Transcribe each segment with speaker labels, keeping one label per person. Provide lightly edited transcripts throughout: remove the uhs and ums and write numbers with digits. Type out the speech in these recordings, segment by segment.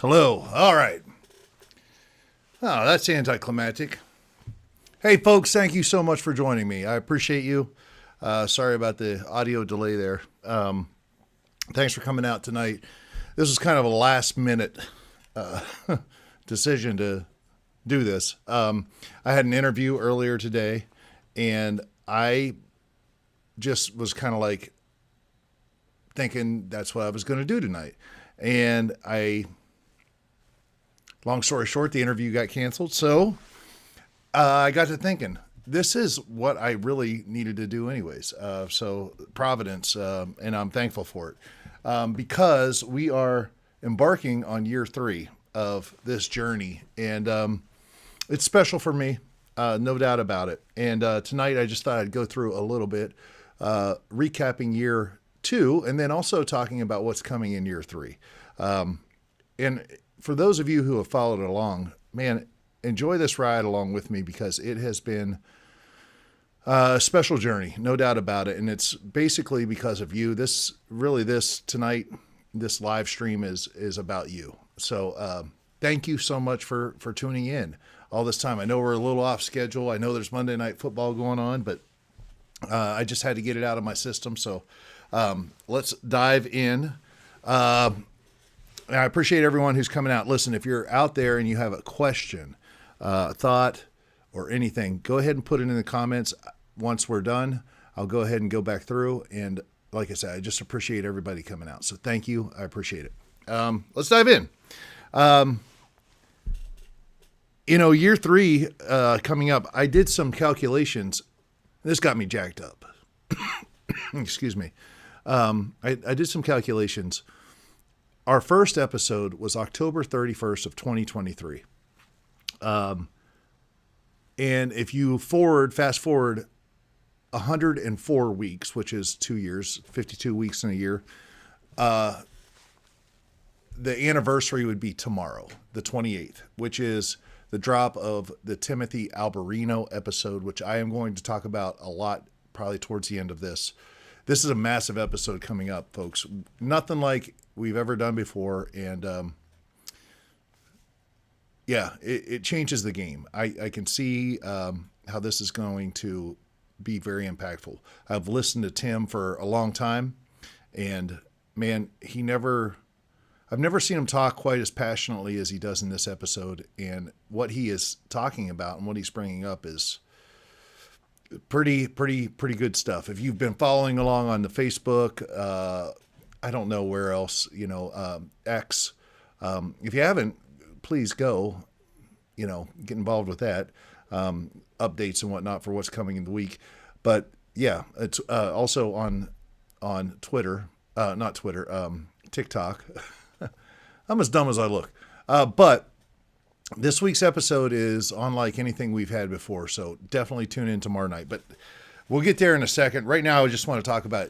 Speaker 1: Hello. All right. Oh, that's anticlimactic. Hey, folks, thank you so much for joining me. I appreciate you. Sorry about the audio delay there. Thanks for coming out tonight. This was kind of a last minute decision to do this. I had an interview earlier today, and I just was kind of like thinking that's what I was going to do tonight. And long story short, the interview got canceled. So I got to thinking, this is what I really needed to do anyways. So Providence, and I'm thankful for it, because we are embarking on year 3 of this journey. And it's special for me, no doubt about it. And tonight I just thought I'd go through a little bit, recapping year 2, and then also talking about what's coming in year 3. And for those of you who have followed along, man, enjoy this ride along with me, because it has been a special journey, no doubt about it. And it's basically because of you. This tonight, this live stream is about you. So thank you so much for tuning in all this time. I know we're a little off schedule. I know there's Monday Night Football going on, but I just had to get it out of my system. So let's dive in. I appreciate everyone who's coming out. Listen, if you're out there and you have a question, thought, or anything, go ahead and put it in the comments. Once we're done, I'll go ahead and go back through. And like I said, I just appreciate everybody coming out. So thank you. I appreciate it. Let's dive in. Year 3 coming up, I did some calculations. This got me jacked up. Excuse me. I did some calculations. Our first episode was October 31st of 2023. And if you fast forward 104 weeks, which is 2 years, 52 weeks in a year, the anniversary would be tomorrow, the 28th, which is the drop of the Timothy Alberino episode, which I am going to talk about a lot, probably towards the end of this. This is a massive episode coming up, folks. Nothing like we've ever done before. And it changes the game. I can see how this is going to be very impactful. I've listened to Tim for a long time, and man, I've never seen him talk quite as passionately as he does in this episode. And what he is talking about and what he's bringing up is pretty good stuff. If you've been following along on the Facebook, I don't know where else, X. If you haven't, please go, get involved with that, updates and whatnot for what's coming in the week. But yeah, it's also on Twitter, not Twitter, TikTok. I'm as dumb as I look. But this week's episode is unlike anything we've had before, so definitely tune in tomorrow night. But we'll get there in a second. Right now, I just want to talk about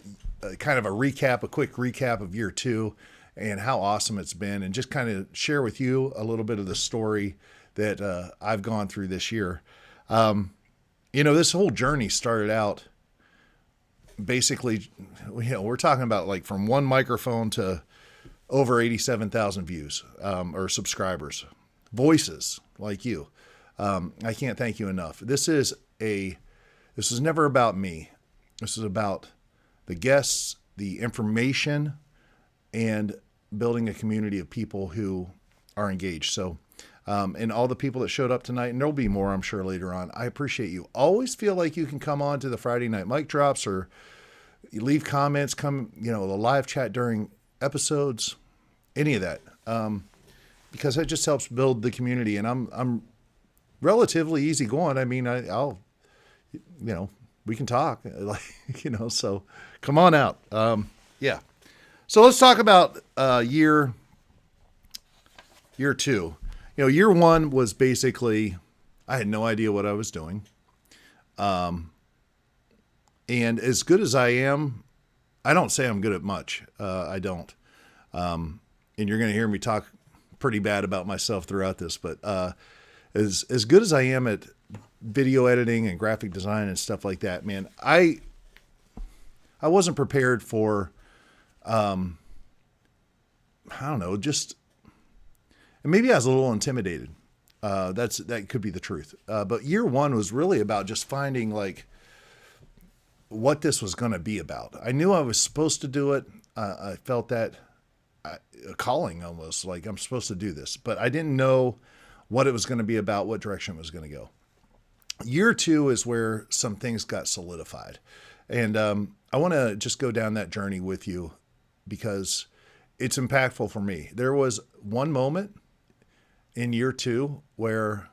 Speaker 1: kind of a quick recap of year 2 and how awesome it's been, and just kind of share with you a little bit of the story that I've gone through this year. This whole journey started out basically, we're talking about like from one microphone to over 87,000 views or subscribers. Voices like you. I can't thank you enough. This is never about me. This is about the guests, the information, and building a community of people who are engaged. So, and all the people that showed up tonight, and there'll be more, I'm sure, later on. I appreciate you. Always feel like you can come on to the Friday Night Mic Drops, or you leave comments, the live chat during episodes, any of that. Because it just helps build the community, and I'm relatively easygoing. I mean, I'll we can talk, so come on out. Yeah. So let's talk about year 2. Year 1 was basically, I had no idea what I was doing. And as good as I am, I don't say I'm good at much. I don't. And you're going to hear me talk pretty bad about myself throughout this, but as good as I am at video editing and graphic design and stuff like that, man, I wasn't prepared for I don't know, just and maybe I was a little intimidated. That could be the truth. But year one was really about just finding like what this was going to be about. I knew I was supposed to do it. I felt that a calling almost, like I'm supposed to do this, but I didn't know what it was going to be about, what direction it was going to go. Year two is where some things got solidified. And I want to just go down that journey with you because it's impactful for me. There was one moment in year two where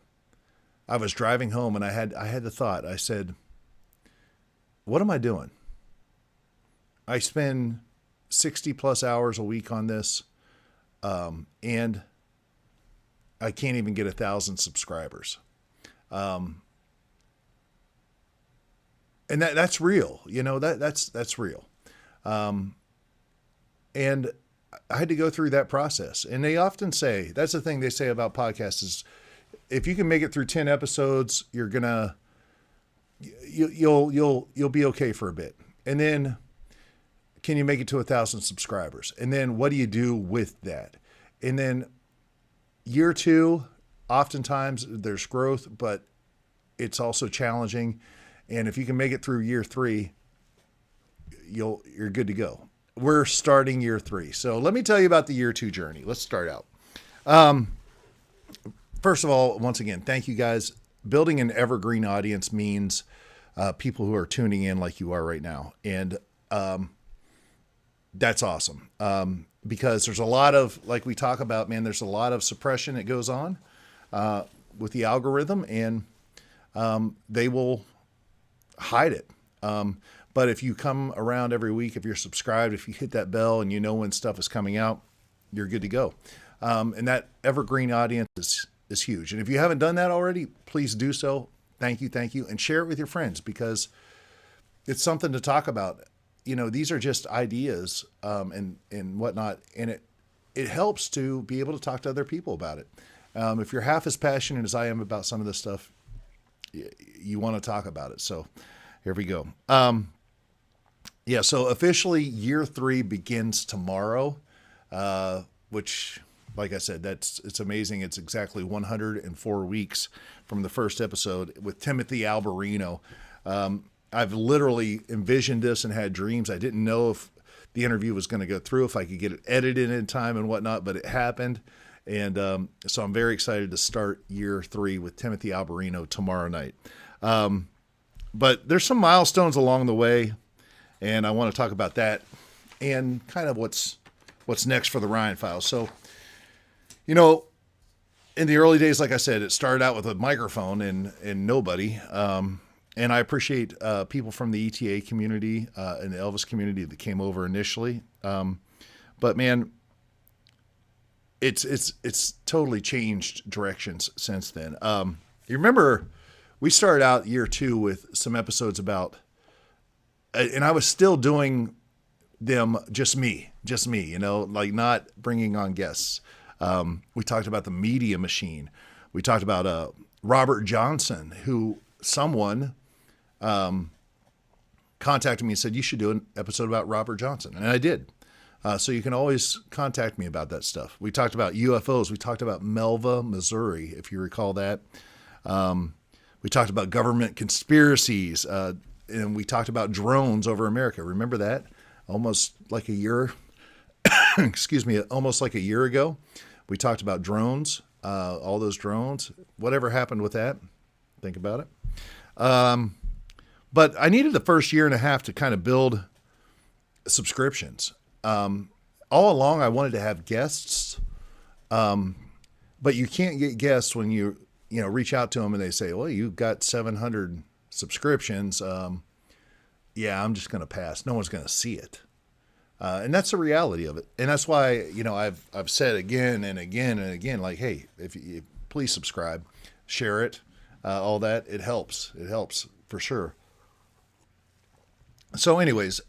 Speaker 1: I was driving home and I had the thought, I said, what am I doing? I spend 60 plus hours a week on this. And I can't even get 1,000 subscribers. And that's real, that's real. And I had to go through that process. And they often say, that's the thing they say about podcasts is if you can make it through 10 episodes, you'll be okay for a bit. And then can you make it to 1,000 subscribers? And then what do you do with that? And then year two, oftentimes there's growth, but it's also challenging. And if you can make it through year three, you're good to go. We're starting year three. So let me tell you about the year two journey. Let's start out. First of all, once again, thank you guys. Building an evergreen audience means people who are tuning in like you are right now. And that's awesome. Because there's a lot of, like we talk about, man, there's a lot of suppression that goes on with the algorithm, and they will hide it. But if you come around every week, if you're subscribed, if you hit that bell and you know when stuff is coming out, you're good to go. And that evergreen audience is huge. And if you haven't done that already, please do so. Thank you. And share it with your friends because it's something to talk about. These are just ideas and whatnot. And it helps to be able to talk to other people about it. If you're half as passionate as I am about some of this stuff, you want to talk about it. So here we go. So officially year three begins tomorrow, which, like I said, it's amazing. It's exactly 104 weeks from the first episode with Timothy Alberino. I've literally envisioned this and had dreams. I didn't know if the interview was going to go through, if I could get it edited in time and whatnot, but it happened. And so I'm very excited to start year three with Timothy Alberino tomorrow night. But there's some milestones along the way, and I want to talk about that and kind of what's next for the Ryan Files. So, in the early days, like I said, it started out with a microphone and nobody. And I appreciate people from the ETA community and the Elvis community that came over initially. But man, it's totally changed directions since then. You remember we started out year two with some episodes about, and I was still doing them just me, like not bringing on guests. We talked about the media machine. We talked about Robert Johnson, who someone contacted me and said, you should do an episode about Robert Johnson. And I did. So you can always contact me about that stuff. We talked about UFOs. We talked about Melva, Missouri, if you recall that. We talked about government conspiracies, and we talked about drones over America. Remember that? Almost like a year, almost like a year ago. We talked about drones, all those drones. Whatever happened with that? Think about it. But I needed the first year and a half to kind of build subscriptions. All along, I wanted to have guests, but you can't get guests when you reach out to them and they say, well, you've got 700 subscriptions. Yeah, I'm just going to pass. No one's going to see it. And that's the reality of it. And that's why, I've said again and again and again, like, hey, if you please subscribe, share it, all that. It helps. It helps for sure. So anyways,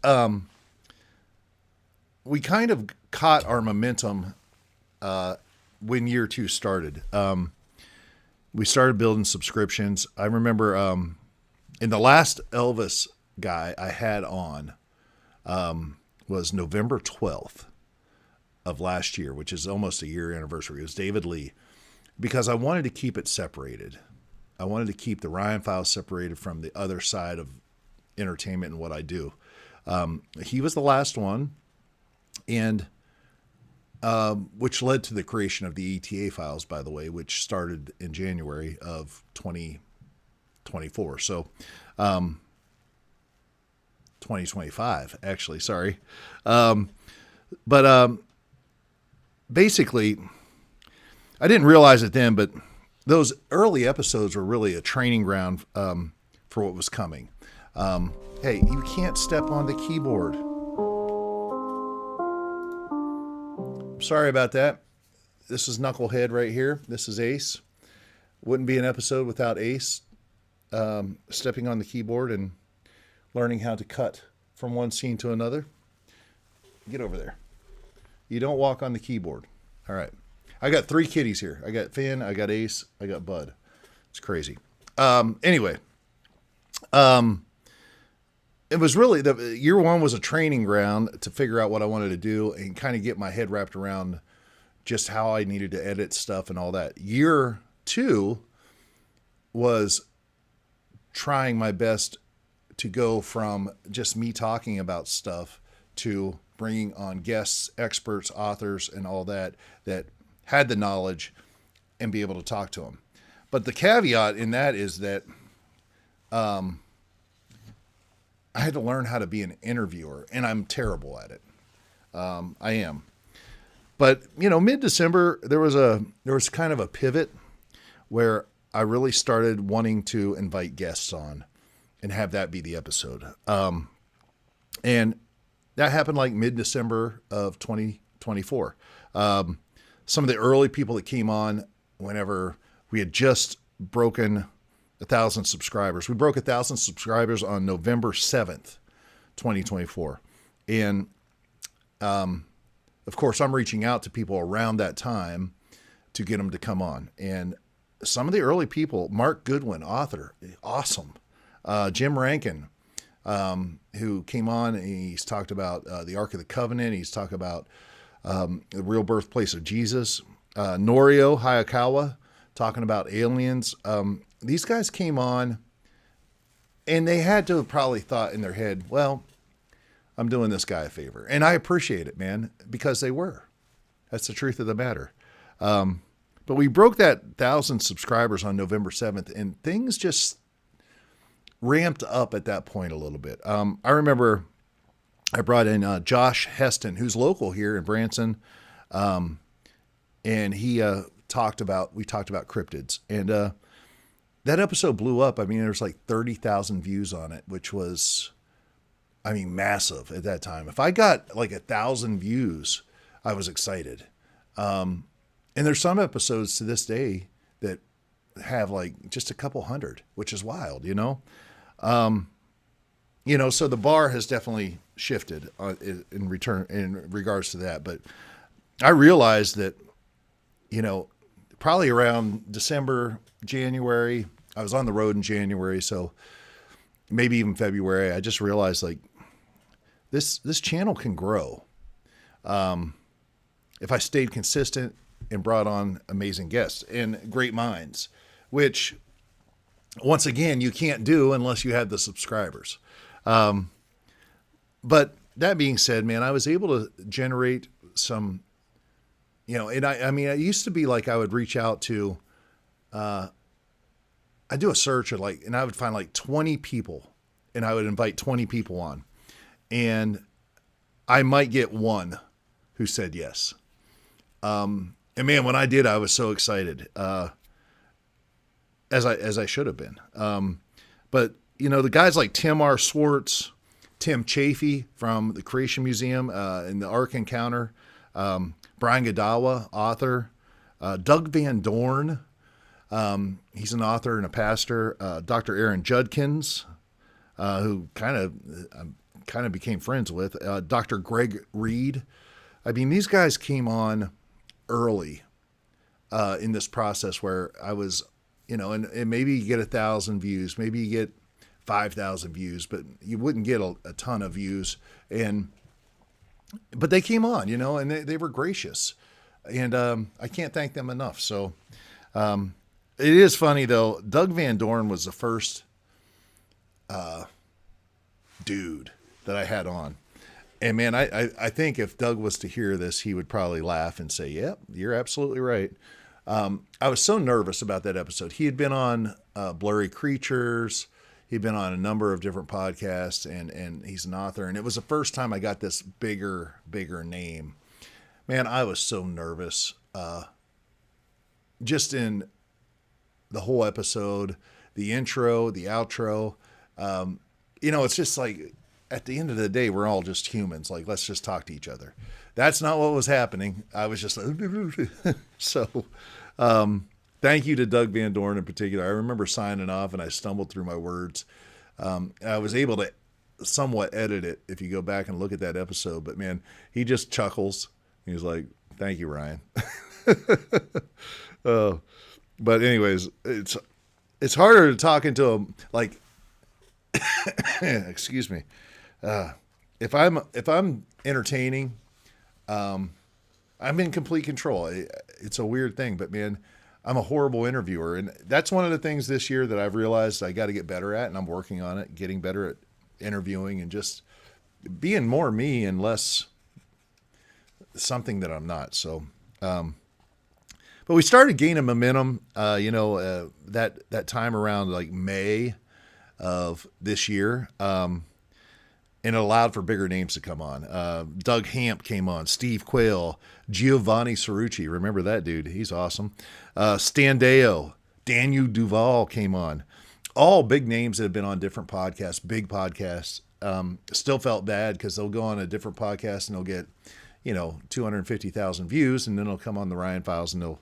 Speaker 1: we kind of caught our momentum when year two started. We started building subscriptions. I remember in the last Elvis guy I had on was November 12th. of last year, which is almost a year anniversary. It was David Lee, because I wanted to keep it separated. I wanted to keep the Ryan Files separated from the other side of entertainment and what I do. He was the last one, and which led to the creation of the ETA Files, by the way, which started in January of 2024. So 2025, actually, sorry. But basically, I didn't realize it then, but those early episodes were really a training ground for what was coming. Hey, you can't step on the keyboard. Sorry about that. This is Knucklehead right here. This is Ace. Wouldn't be an episode without Ace stepping on the keyboard and learning how to cut from one scene to another. Get over there. You don't walk on the keyboard. All right. I got 3 kitties here. I got Finn, I got Ace, I got Bud. It's crazy. Anyway, it was really, the year one was a training ground to figure out what I wanted to do and kind of get my head wrapped around just how I needed to edit stuff and all that. Year 2 was trying my best to go from just me talking about stuff to bringing on guests, experts, authors, and all that had the knowledge and be able to talk to them. But the caveat in that is that I had to learn how to be an interviewer, and I'm terrible at it. I am. But, mid-December, there was kind of a pivot where I really started wanting to invite guests on and have that be the episode. And that happened like mid-December of 2024. Some of the early people that came on whenever we had just broken 1,000 subscribers. We broke 1,000 subscribers on November 7th, 2024. And, of course, I'm reaching out to people around that time to get them to come on. And some of the early people, Mark Goodwin, author, awesome. Jim Rankin, who came on, and he's talked about the Ark of the Covenant. He's talked about the real birthplace of Jesus. Norio, Hayakawa, talking about aliens. These guys came on, and they had to have probably thought in their head, well, I'm doing this guy a favor. And I appreciate it, man, because they were. That's the truth of the matter. But we broke that 1,000 subscribers on November 7th, and things just ramped up at that point a little bit. I remember I brought in Josh Heston, who's local here in Branson, and he we talked about cryptids, and that episode blew up. I mean, there was like 30,000 views on it, which was, massive at that time. If I got like 1,000 views, I was excited. And there's some episodes to this day that have like just a couple hundred, which is wild, so the bar has definitely shifted in regards to that. But I realized that, probably around December, January, I was on the road in January, so maybe even February, I just realized like this channel can grow if I stayed consistent and brought on amazing guests and great minds, which once again, you can't do unless you have the subscribers. But that being said, man, I was able to generate some, and it used to be like I would reach out to, I do a search of and I would find like 20 people, and I would invite 20 people on, and I might get one who said yes. And man, when I did, I was so excited, as I should have been. But the guys like Tim R. Swartz, Tim Chaffey from the Creation Museum, and the Ark Encounter, Brian Godawa, author, Doug Van Dorn, he's an author and a pastor, Dr. Aaron Judkins, who kind of became friends with, Dr. Greg Reed. These guys came on early in this process where I was, and maybe you get 1,000 views, maybe you get 5,000 views, but you wouldn't get a ton of views. And but they came on, and they were gracious, and I can't thank them enough. So it is funny though. Doug Van Dorn was the first dude that I had on. And man, I think if Doug was to hear this, he would probably laugh and say, "Yep, you're absolutely right." I was so nervous about that episode. He had been on Blurry Creatures. He'd been on a number of different podcasts, and he's an author. And it was the first time I got this bigger name. Man, I was so nervous. Just in the whole episode, the intro, the outro. It's just like, at the end of the day, we're all just humans. Like, let's just talk to each other. That's not what was happening. I was just like, so thank you to Doug Van Dorn in particular. I remember signing off and I stumbled through my words. I was able to somewhat edit it if you go back and look at that episode. But man, he just chuckles. He's like, thank you, Ryan. But anyways, it's harder to talk into him. Like, excuse me. If I'm entertaining, I'm in complete control. It's a weird thing, but man, I'm a horrible interviewer. And that's one of the things this year that I've realized I got to get better at, and I'm working on it, getting better at interviewing and just being more me and less something that I'm not. So, but we started gaining momentum, that time around like May of this year. And it allowed for bigger names to come on. Doug Hamp came on, Steve Quayle, Giovanni Cerrucci. Remember that dude? He's awesome. Stan Deo, Daniel Duval came on. All big names that have been on different podcasts, big podcasts. Still felt bad because they'll go on a different podcast and they'll get, 250,000 views, and then they'll come on the Ryan Files and they'll,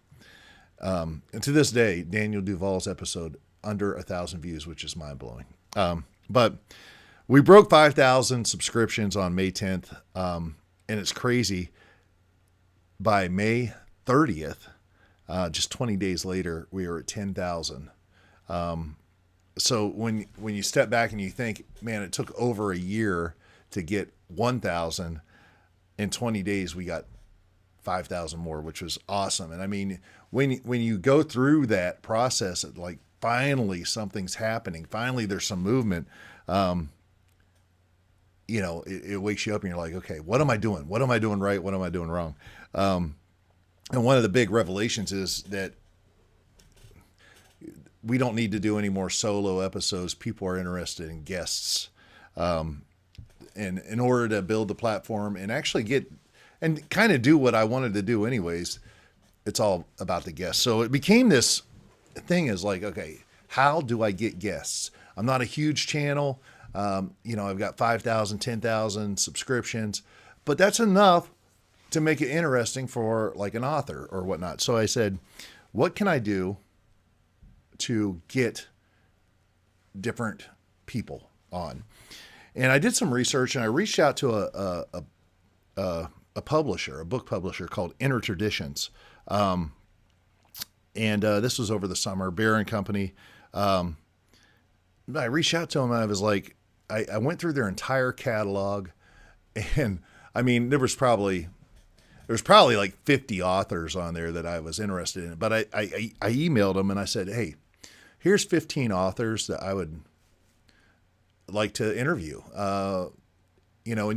Speaker 1: and to this day, Daniel Duval's episode under 1,000 views, which is mind blowing. But we broke 5,000 subscriptions on May 10th, and it's crazy. By May 30th, just 20 days later, we were at 10,000. So when you step back and you think, man, it took over a year to get 1,000, in 20 days we got 5,000 more, which was awesome. And I mean, when you go through that process, like finally something's happening, finally there's some movement. It wakes you up and you're like, okay, what am I doing? What am I doing right? What am I doing wrong? And one of the big revelations is that we don't need to do any more solo episodes. People are interested in guests. And in order to build the platform and actually get and kind of do what I wanted to do anyways, it's all about the guests. So it became this thing is like, okay, how do I get guests? I'm not a huge channel. I've got 5,000, 10,000 subscriptions, but that's enough to make it interesting for like an author or whatnot. So I said, what can I do to get different people on? And I did some research and I reached out to a publisher, a book publisher called Inner Traditions. And this was over the summer, Bear & Company. I reached out to them and I was like, I went through their entire catalog, and I mean, there was probably like 50 authors on there that I was interested in, but I emailed them and I said, hey, here's 15 authors that I would like to interview, and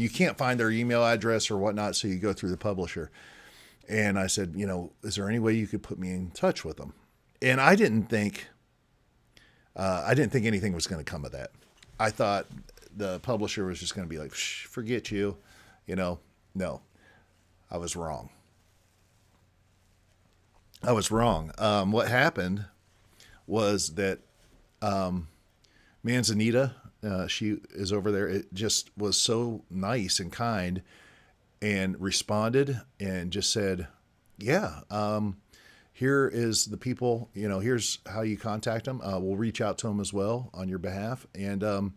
Speaker 1: you can't find their email address or whatnot. So you go through the publisher. And I said, is there any way you could put me in touch with them? And I didn't think anything was going to come of that. I thought the publisher was just going to be like, forget you, No, I was wrong. What happened was that Manzanita, she is over there. It just was so nice and kind and responded and just said, yeah, here is the people, here's how you contact them. We'll reach out to them as well on your behalf. And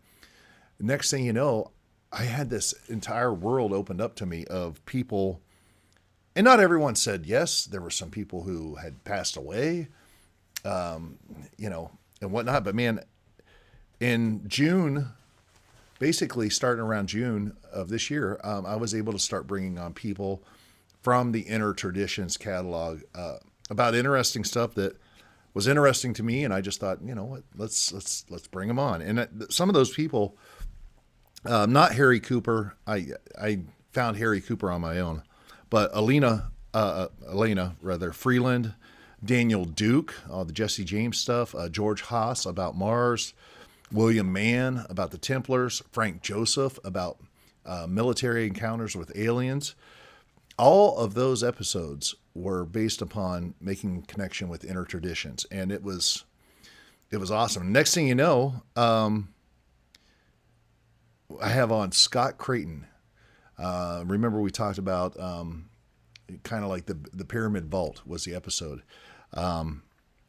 Speaker 1: next thing you know, I had this entire world opened up to me of people, and not everyone said yes. There were some people who had passed away, and whatnot. But man, in June, basically starting around June of this year, I was able to start bringing on people from the Inner Traditions catalog about interesting stuff that was interesting to me, and I just thought, you know what, let's bring them on. And some of those people, not Harry Cooper. I found Harry Cooper on my own, but Elena Freeland, Daniel Duke, all the Jesse James stuff, George Haas about Mars, William Mann about the Templars, Frank Joseph about military encounters with aliens. All of those episodes were based upon making connection with Inner Traditions, and it was awesome. Next thing you know, I have on Scott Creighton. Remember we talked about kind of like the Pyramid Vault was the episode.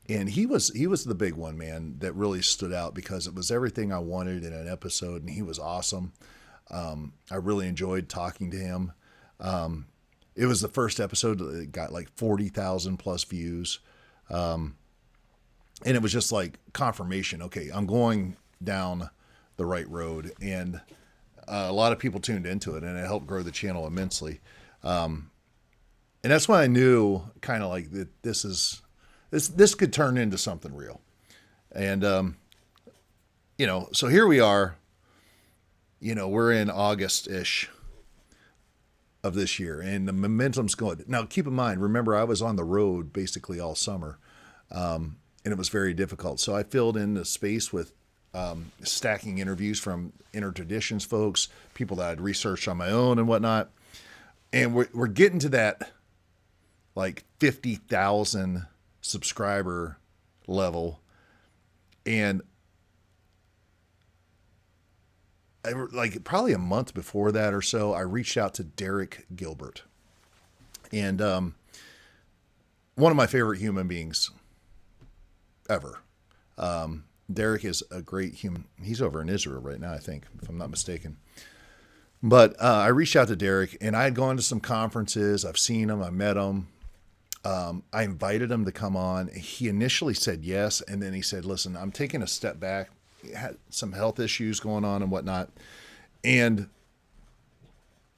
Speaker 1: And he was the big one, man, that really stood out because it was everything I wanted in an episode, and he was awesome. I really enjoyed talking to him. It was the first episode that got like 40,000 plus views. And it was just like confirmation. Okay, I'm going down the right road. And a lot of people tuned into it, and it helped grow the channel immensely. And that's when I knew kind of like that this could turn into something real. And, so here we are, we're in August-ish of this year, and the momentum's going. Now, keep in mind, remember, I was on the road basically all summer, and it was very difficult. So I filled in the space with stacking interviews from Inner Traditions folks, people that I'd researched on my own and whatnot. And we're getting to that like 50,000 subscriber level. And like probably a month before that or so, I reached out to Derek Gilbert. And one of my favorite human beings ever. Derek is a great human. He's over in Israel right now, I think, if I'm not mistaken. But I reached out to Derek, and I had gone to some conferences. I've seen him. I met him. I invited him to come on. He initially said yes, and then he said, listen, I'm taking a step back. He had some health issues going on and whatnot. And,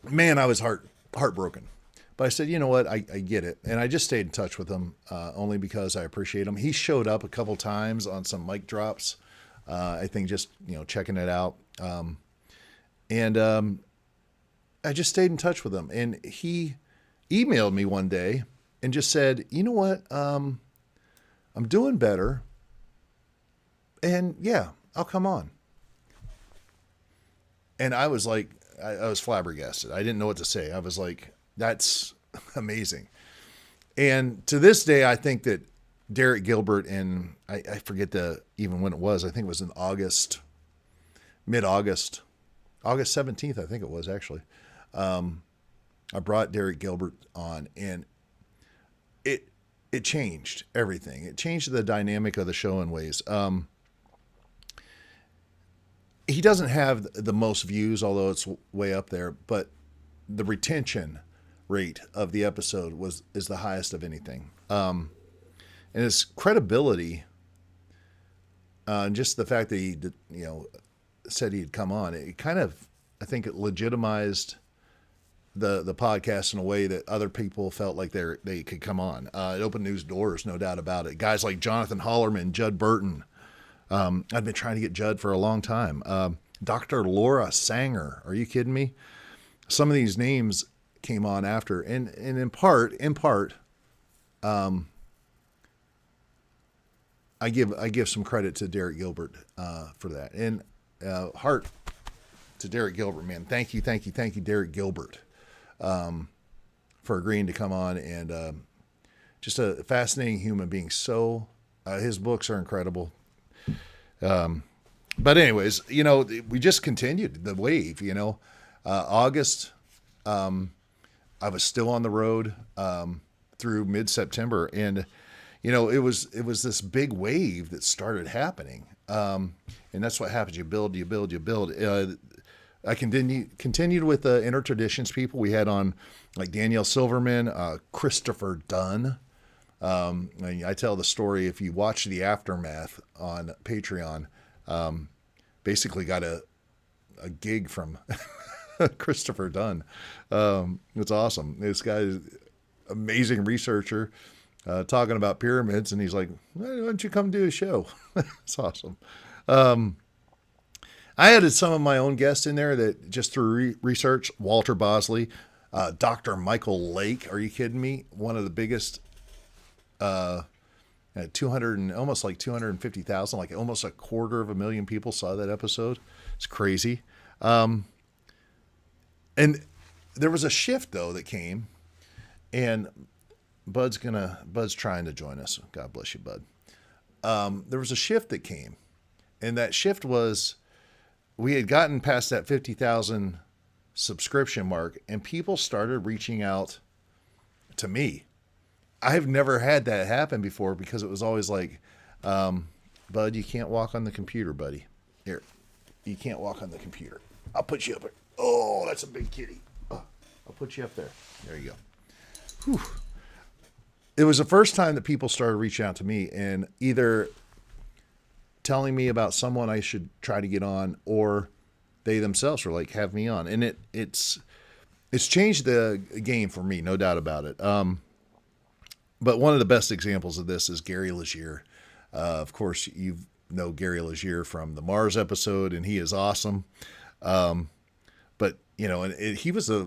Speaker 1: man, I was heartbroken. But I said, you know what, I get it. And I just stayed in touch with him only because I appreciate him. He showed up a couple times on some mic drops, I think just, checking it out. And I just stayed in touch with him. And he emailed me one day and just said, you know what, I'm doing better. And, yeah, I'll come on. And I was like, I was flabbergasted. I didn't know what to say. I was like, that's amazing. And to this day, I think that Derek Gilbert, and I forget even when it was. I think it was in August, mid-August, August 17th, I think it was actually. I brought Derek Gilbert on, and it changed everything. It changed the dynamic of the show in ways. He doesn't have the most views, although it's way up there, but the retention rate of the episode is the highest of anything. And his credibility, and just the fact that he, said he'd come on, it kind of, I think it legitimized the podcast in a way that other people felt like they could come on. It opened new doors, no doubt about it. Guys like Jonathan Hollerman, Judd Burton. I've been trying to get Judd for a long time. Dr. Laura Sanger. Are you kidding me? Some of these names came on after, and in part, I give some credit to Derek Gilbert for that, and heart to Derek Gilbert, man. Thank you, Derek Gilbert, for agreeing to come on, and just a fascinating human being. So his books are incredible. But anyways, we just continued the wave. August. I was still on the road through mid-September, and it was this big wave that started happening, and that's what happens. You build. I continued with the Inner Traditions people. We had on like Danielle Silverman, Christopher Dunn. I tell the story, if you watch the aftermath on Patreon, basically got a gig from Christopher Dunn. It's awesome. This guy is amazing researcher, talking about pyramids, and he's like, why don't you come do a show? It's awesome. I added some of my own guests in there that just through research. Walter Bosley, Dr. Michael Lake. Are you kidding me? One of the biggest, 200 and almost like 250,000, like almost 250,000 people saw that episode. It's crazy. And there was a shift though that came, and Bud's trying to join us. God bless you, Bud. There was a shift that came, and that shift was, we had gotten past that 50,000 subscription mark, and people started reaching out to me. I've never had that happen before, because it was always like, Bud, you can't walk on the computer, buddy. Here, you can't walk on the computer. I'll put you up there. Oh, that's a big kitty. Oh, I'll put you up there. There you go. Whew. It was the first time that people started reaching out to me and either telling me about someone I should try to get on, or they themselves were like, have me on. And it's changed the game for me, no doubt about it. But one of the best examples of this is Gary Leggiere. Of course, you know Gary Leggiere from the Mars episode, and he is awesome. But you know, and he was I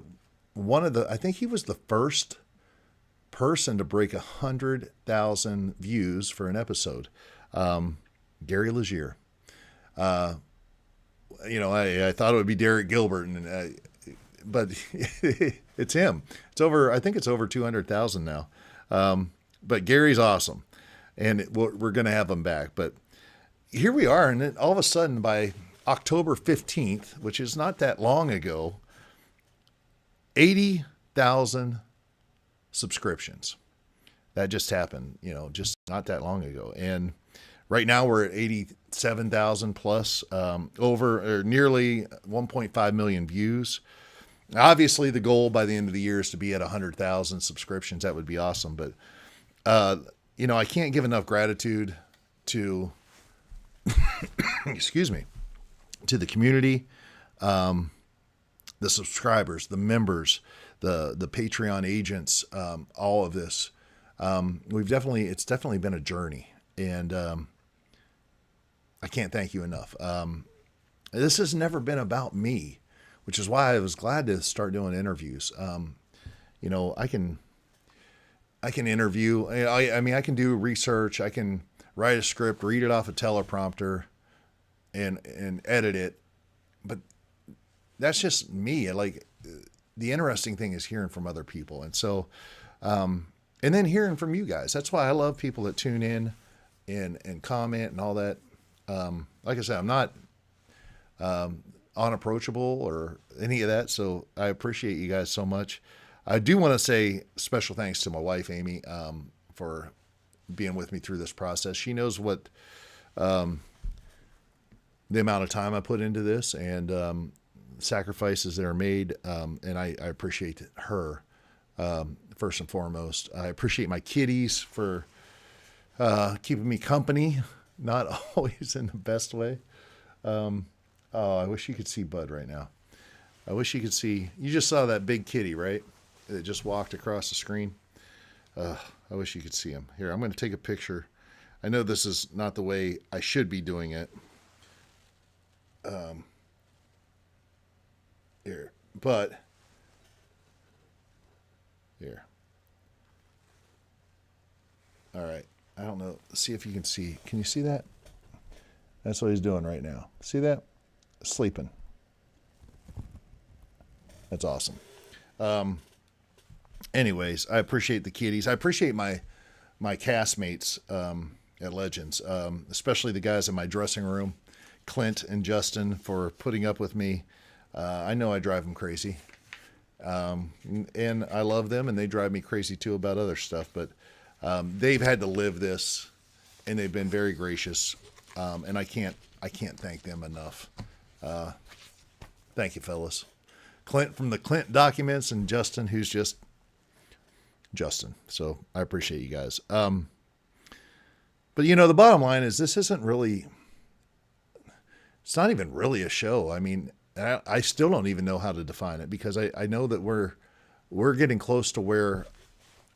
Speaker 1: think he was the first person to break 100,000 views for an episode. Gary Leggiere. You know, I thought it would be Derek Gilbert, but it's him. I think it's over 200,000 now. But Gary's awesome, and we're going to have him back. But here we are, and then all of a sudden by October 15th, which is not that long ago, 80,000 subscriptions. That just happened, you know, just not that long ago. And right now we're at 87,000 plus, over or nearly 1.5 million views. Obviously the goal by the end of the year is to be at 100,000 subscriptions. That would be awesome. But, you know, I can't give enough gratitude to, excuse me, to the community, the subscribers, the members, the Patreon agents, all of this. It's definitely been a journey, and I can't thank you enough. This has never been about me, which is why I was glad to start doing interviews. You know, I can interview. I mean, I can do research. I can write a script, read it off a teleprompter, and edit it. But that's just me. Like, the interesting thing is hearing from other people, and so, and then hearing from you guys. That's why I love people that tune in and comment and all that. Like I said, I'm not unapproachable or any of that, so I appreciate you guys so much. I do want to say special thanks to my wife, Amy, for being with me through this process. She knows what the amount of time I put into this and sacrifices that are made, and I appreciate her first and foremost. I appreciate my kitties for keeping me company, not always in the best way. Oh, I wish you could see Bud right now. I wish you could see. You just saw that big kitty, right? That just walked across the screen. I wish you could see him. Here, I'm going to take a picture. I know this is not the way I should be doing it. Here, but here. All right. I don't know. See if you can see. Can you see that? That's what he's doing right now. See that? Sleeping. That's awesome. Anyways, I appreciate the kitties. I appreciate my castmates at Legends, especially the guys in my dressing room, Clint and Justin, for putting up with me. I know I drive them crazy, and I love them, and they drive me crazy too about other stuff. But they've had to live this, and they've been very gracious, and I can't thank them enough. Thank you, fellas. Clint from the Clint Documents, and Justin, who's just Justin. So I appreciate you guys. But you know, the bottom line is this isn't really, it's not even really a show. I mean, And I still don't even know how to define it, because I know that we're getting close to where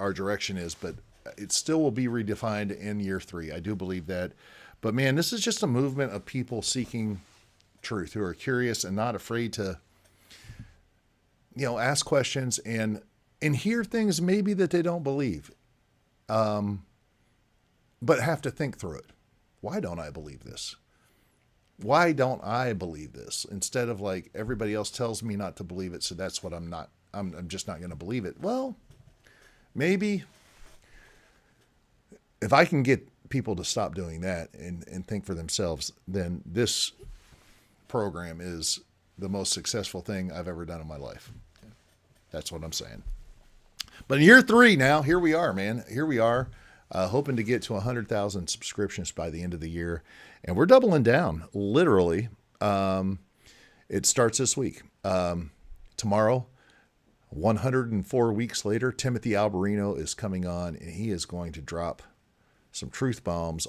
Speaker 1: our direction is, but it still will be redefined in year 3. I do believe that. But man, this is just a movement of people seeking truth, who are curious and not afraid to, ask questions and hear things maybe that they don't believe, but have to think through it. Why don't I believe this? Why don't I believe this? Instead of like, everybody else tells me not to believe it, so that's what I'm just not going to believe it. Well, maybe if I can get people to stop doing that and think for themselves, then this program is the most successful thing I've ever done in my life. That's what I'm saying. But in year 3 now, here we are, man. Here we are, hoping to get to 100,000 subscriptions by the end of the year. And we're doubling down, literally. It starts this week. Tomorrow, 104 weeks later, Timothy Alberino is coming on, and he is going to drop some truth bombs.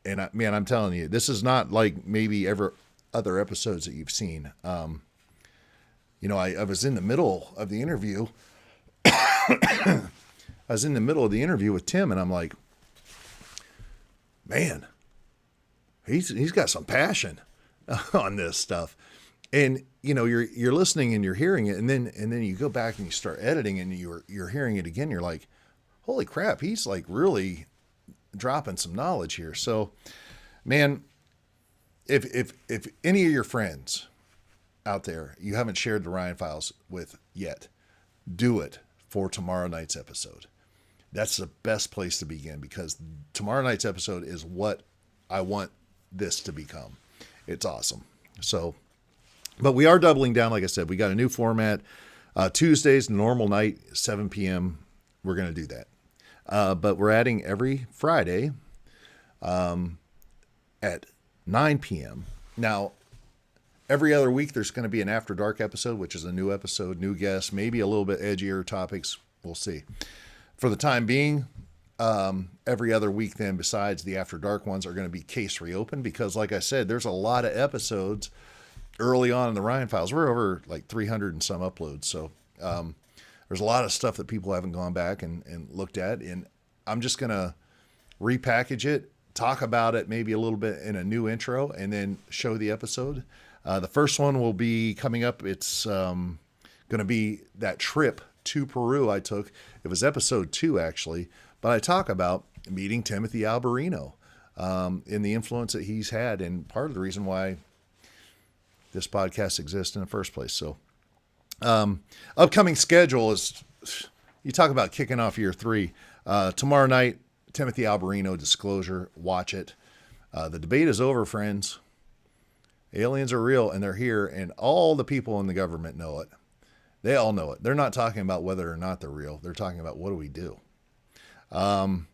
Speaker 1: And I'm telling you, this is not like maybe other episodes that you've seen. I was in the middle of the interview. I was in the middle of the interview with Tim, and I'm like, man, he's got some passion on this stuff. And you're listening and you're hearing it, and then you go back and you start editing, and you're hearing it again. You're like, holy crap, he's like really dropping some knowledge here. So, man, if any of your friends out there you haven't shared the Ryan Files with yet, do it for tomorrow night's episode. That's the best place to begin, because tomorrow night's episode is what I want this to become. It's awesome. So, but we are doubling down. Like I said, we got a new format. Tuesdays, normal night, 7 p.m. We're going to do that. But we're adding every Friday at 9 p.m. Now, every other week, there's going to be an After Dark episode, which is a new episode, new guests, maybe a little bit edgier topics. We'll see. For the time being, every other week then, besides the After Dark ones, are going to be Case Reopened, because like I said, there's a lot of episodes early on in the Ryan Files. We're over like 300 and some uploads. So there's a lot of stuff that people haven't gone back and looked at. And I'm just going to repackage it, talk about it maybe a little bit in a new intro, and then show the episode. The first one will be coming up. It's going to be that trip to Peru I took. It was episode 2, actually. But I talk about meeting Timothy Alberino and the influence that he's had, and part of the reason why this podcast exists in the first place. So upcoming schedule is, you talk about kicking off year 3. Tomorrow night, Timothy Alberino disclosure. Watch it. The debate is over, friends. Aliens are real, and they're here, and all the people in the government know it. They all know it. They're not talking about whether or not they're real. They're talking about, what do we do? On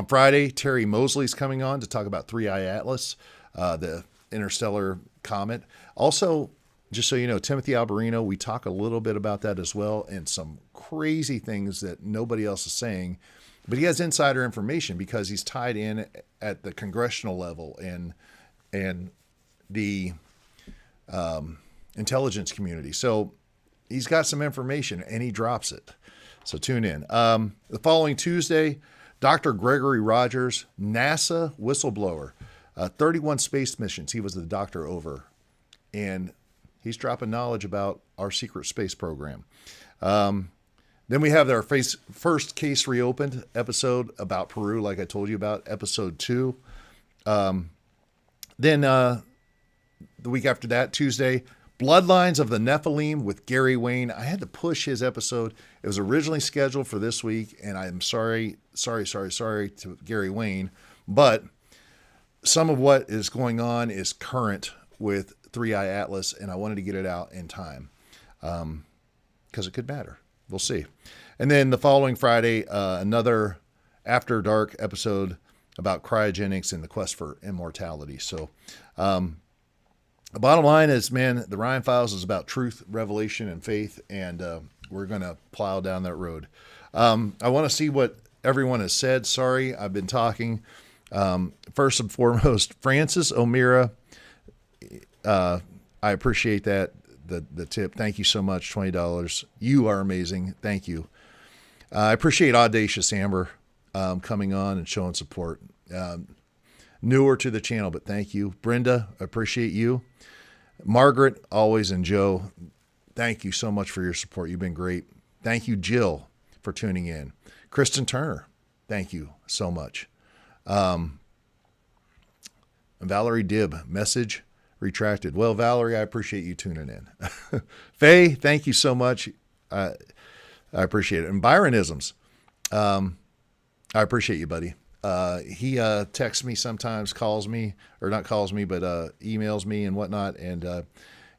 Speaker 1: Friday, Terry Mosley's coming on to talk about 3I Atlas, the interstellar comet. Also, just so you know, Timothy Alberino, we talk a little bit about that as well, and some crazy things that nobody else is saying. But he has insider information because he's tied in at the congressional level and the intelligence community. So he's got some information, and he drops it. So tune in. The following Tuesday, Dr. Gregory Rogers, NASA whistleblower, 31 space missions. He was the doctor over, and he's dropping knowledge about our secret space program. Then we have our first Case Reopened episode about Peru, like I told you about, episode 2. Then the week after that, Tuesday, Bloodlines of the Nephilim with Gary Wayne. I had to push his episode. It was originally scheduled for this week, and I'm sorry to Gary Wayne, but some of what is going on is current with 3I Atlas, and I wanted to get it out in time because it could matter. We'll see. And then the following Friday, another After Dark episode about cryogenics and the quest for immortality. So the bottom line is, man, the Ryan Files is about truth, revelation, and faith, and we're going to plow down that road. I want to see what everyone has said. Sorry, I've been talking. First and foremost, Francis O'Meara, I appreciate that. The tip. Thank you so much. $20. You are amazing. Thank you. I appreciate Audacious Amber coming on and showing support. Newer to the channel, but thank you. Brenda, I appreciate you. Margaret, always, and Joe, thank you so much for your support. You've been great. Thank you, Jill, for tuning in. Kristen Turner, thank you so much. Valerie Dibb, message retracted. Well, Valerie, I appreciate you tuning in. Faye, thank you so much. I appreciate it. And Byronisms, I appreciate you, buddy. He texts me sometimes, calls me, or not calls me, but emails me and whatnot. And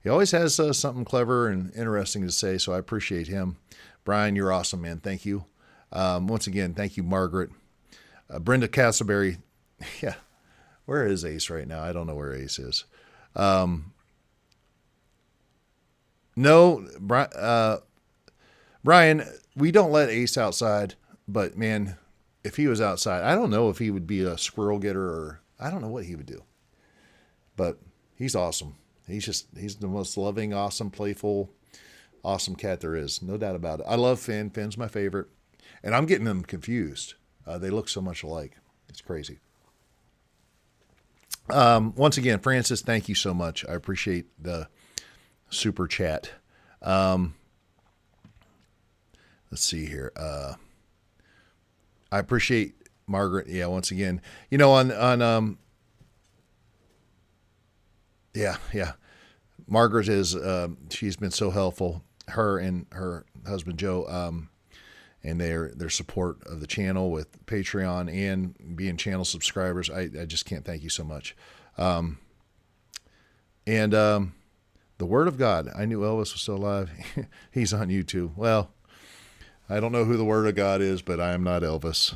Speaker 1: he always has something clever and interesting to say, so I appreciate him. Brian, you're awesome, man. Thank you. Once again, thank you, Margaret. Brenda Castleberry, yeah. Where is Ace right now? I don't know where Ace is. No, Brian, we don't let Ace outside, but man, if he was outside, I don't know if he would be a squirrel getter or I don't know what he would do, but he's awesome. He's the most loving, awesome, playful, awesome cat there is. No doubt about it. I love Finn. Finn's my favorite, and I'm getting them confused. They look so much alike. It's crazy. Once again, Francis, thank you so much. I appreciate the super chat. Let's see here. I appreciate Margaret. Yeah. Once again, you know, yeah. Margaret is, she's been so helpful, her and her husband, Joe, and their support of the channel with Patreon and being channel subscribers. I just can't thank you so much. And the Word of God, I knew Elvis was still alive. He's on YouTube. Well, I don't know who the Word of God is, but I am not Elvis.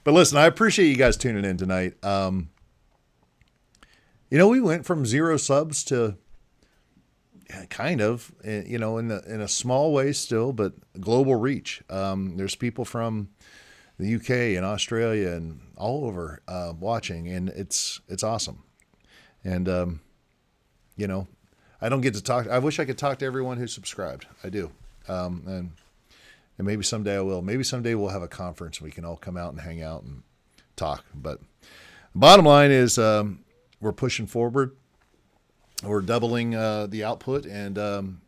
Speaker 1: But listen, I appreciate you guys tuning in tonight. You know, we went from 0 subs to kind of, you know, in a small way still, but global reach. There's people from the UK and Australia and all over watching, and it's awesome. And you know, I don't get to talk. I wish I could talk to everyone who subscribed. I do, and maybe someday I will. Maybe someday we'll have a conference and we can all come out and hang out and talk. But the bottom line is, we're pushing forward. We're doubling the output, and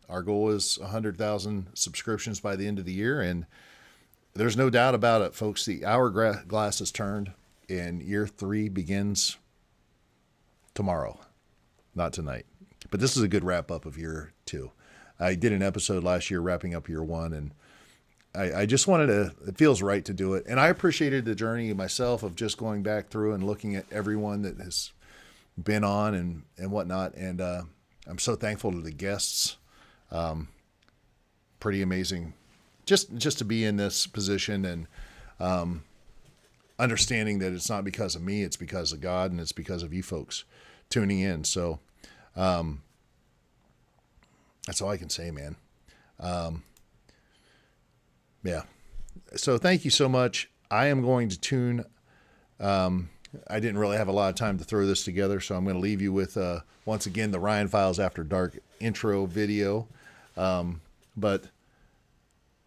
Speaker 1: our goal is 100,000 subscriptions by the end of the year. And there's no doubt about it, folks. The hourglass has turned, and year 3 begins tomorrow, not tonight. But this is a good wrap up of year 2. I did an episode last year wrapping up year 1, and I just wanted to, it feels right to do it. And I appreciated the journey myself of just going back through and looking at everyone that has been on and whatnot. And I'm so thankful to the guests. Pretty amazing just to be in this position and understanding that it's not because of me, it's because of God, and it's because of you folks tuning in. So that's all I can say, man. Yeah. So thank you so much. I am going to tune. I didn't really have a lot of time to throw this together, so I'm going to leave you with, once again, the Ryan Files After Dark intro video, but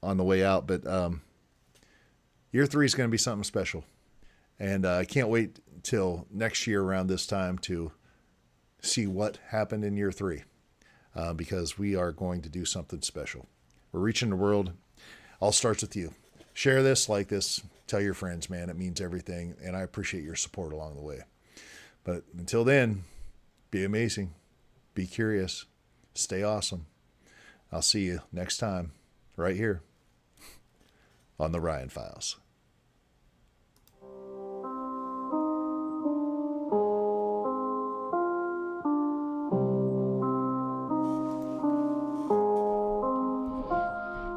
Speaker 1: on the way out. But year 3 is going to be something special, and I can't wait till next year around this time to see what happened in year 3, because we are going to do something special. We're reaching the world. All starts with you. Share this, like this, tell your friends, man. It means everything, and I appreciate your support along the way. But until then, be amazing, be curious, stay awesome. I'll see you next time right here on the Ryan Files.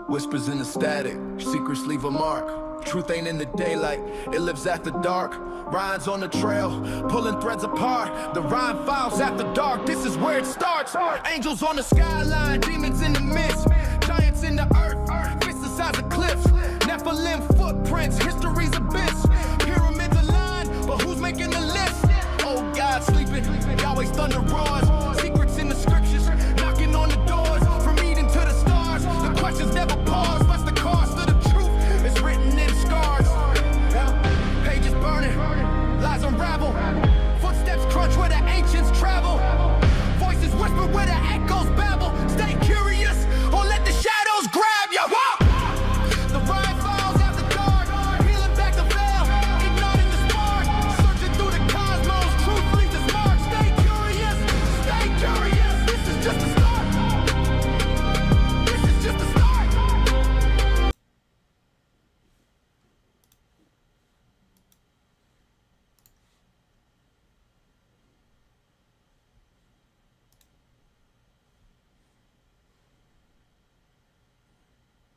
Speaker 2: Whispers in the static, secrets leave a mark. Truth ain't in the daylight, it lives after dark. Ryan's on the trail, pulling threads apart. The Ryan Files After Dark, this is where it starts. Angels on the skyline, demons in the mist. Giants in the earth, fists the size of cliffs. Nephilim footprints, history's abyss. Pyramids aligned, but who's making the list? Oh God, sleeping, Yahweh's thunder roars.